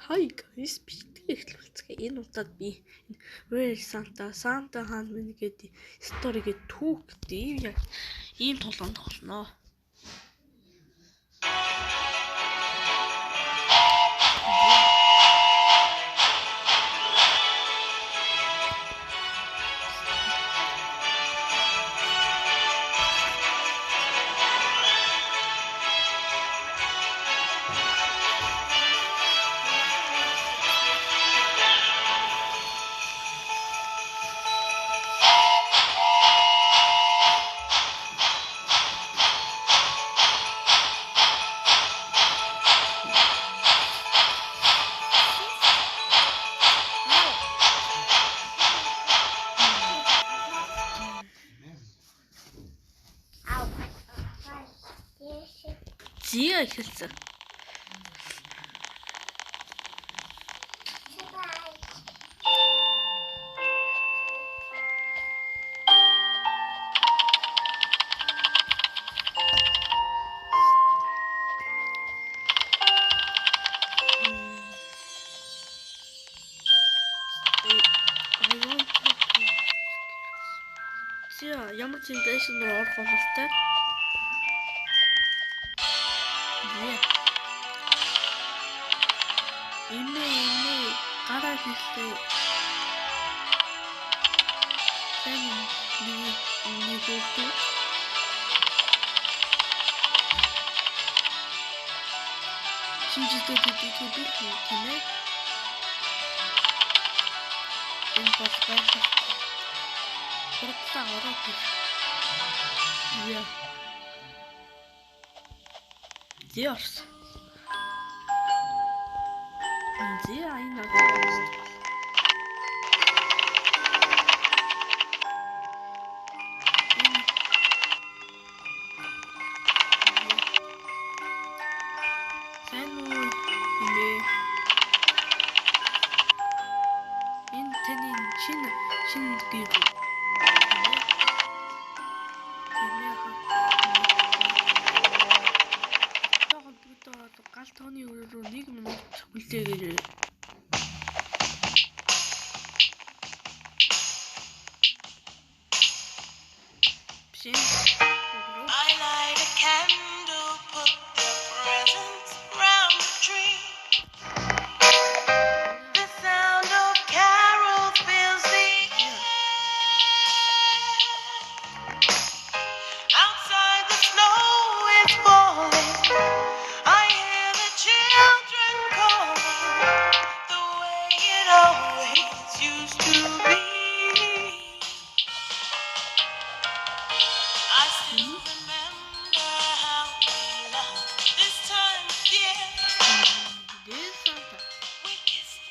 Hi guys, бичлэгээ эхлүүлцгээе. Энэ удаад би Where Santa хаан минь гэдэг сторигээ түүх гэдэг ийм тулганд болно. Зия эхэлсэн. Зия ямар ч интеншн руу орох бололтой. Имээ гараа хийлээ. Нэг хүүхдээ шинжтэй төдий тийм ээ. Энэ подкаст хурдтай ороод яа. Диорс. Зия энэ шинэ гэр гал тооны өрөө 1 минут хүлээгээрэй. I light a candle, put the presents round the tree. The sound of carols fills the air. Outside the snow is falling. I hear the children calling the way it always used to be. I still remember how we loved this time of year. We kissed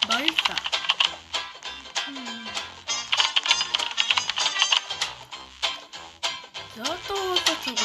Баярлалаа. Зотоо цогц.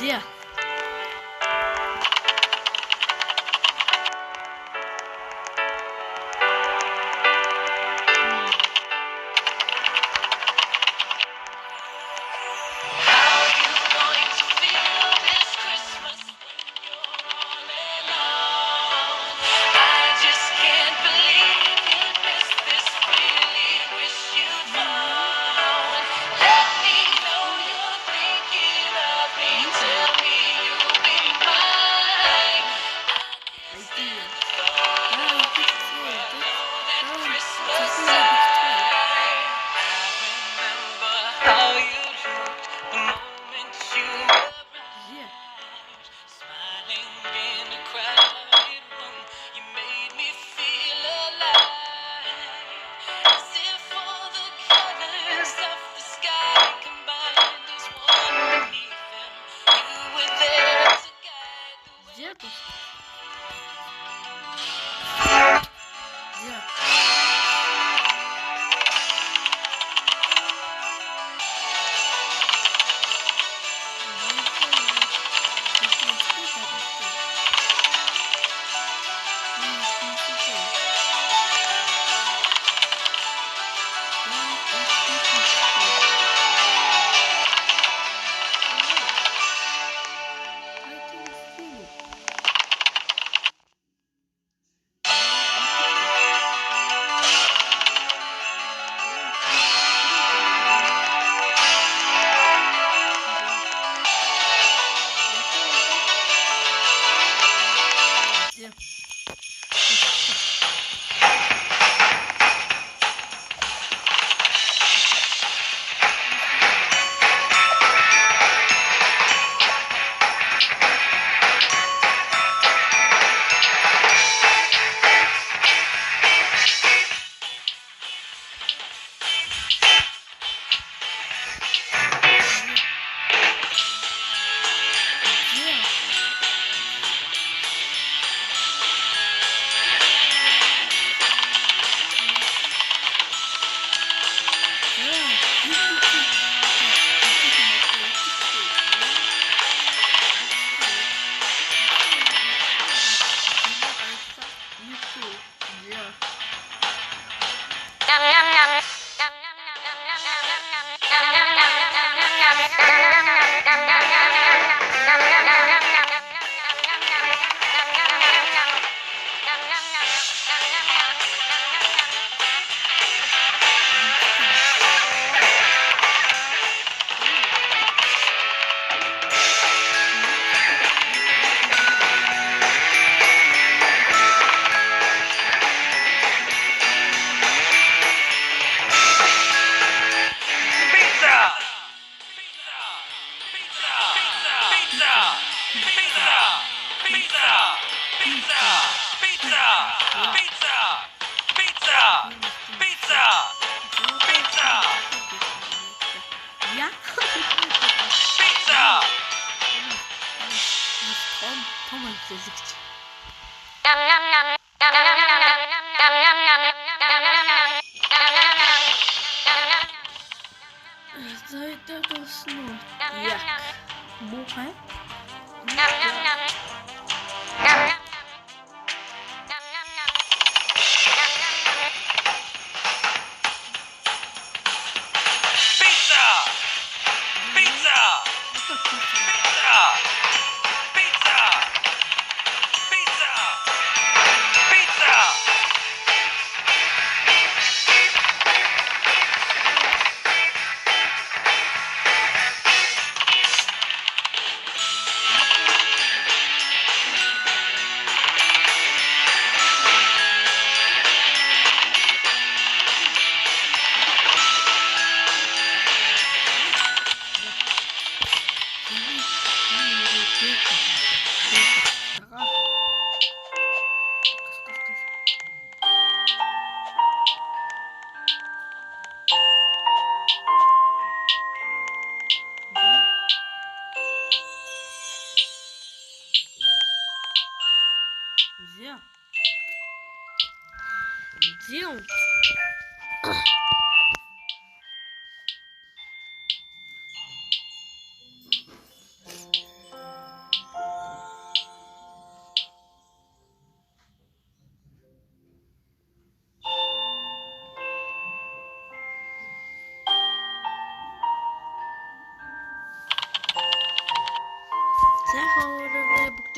Yeah. How you looked the moment you arrived. Smiling in a crowded room, you made me feel alive. As if all the colors of the sky combined as one beneath them. You were there to guide the way.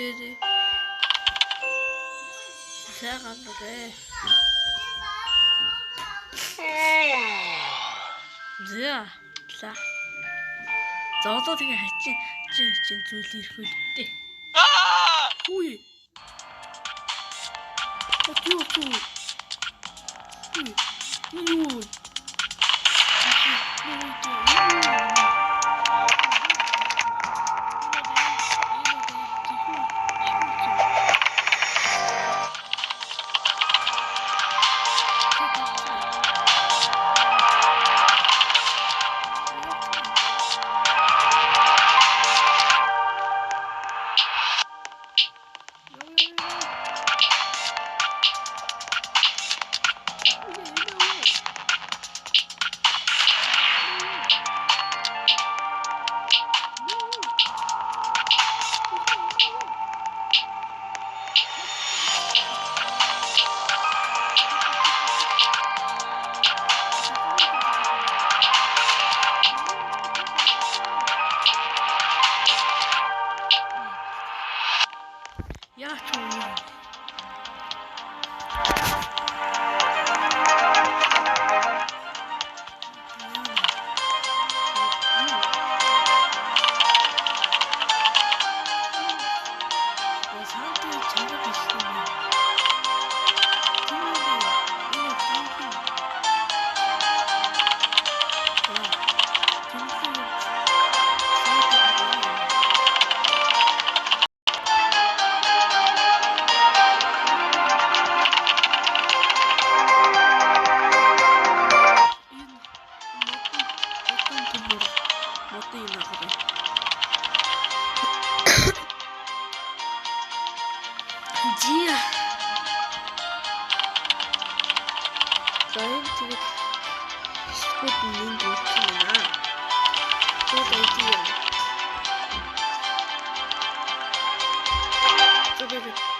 дээрээ. Сайхан байна. За. За одоо тэгээ хачин зүйл ирэх үлдээ. Үгүй. Юу. Яач юм. Dia. Заим тэгээд скутний дүүрчнэ. Тэгээд dia. Тэгээд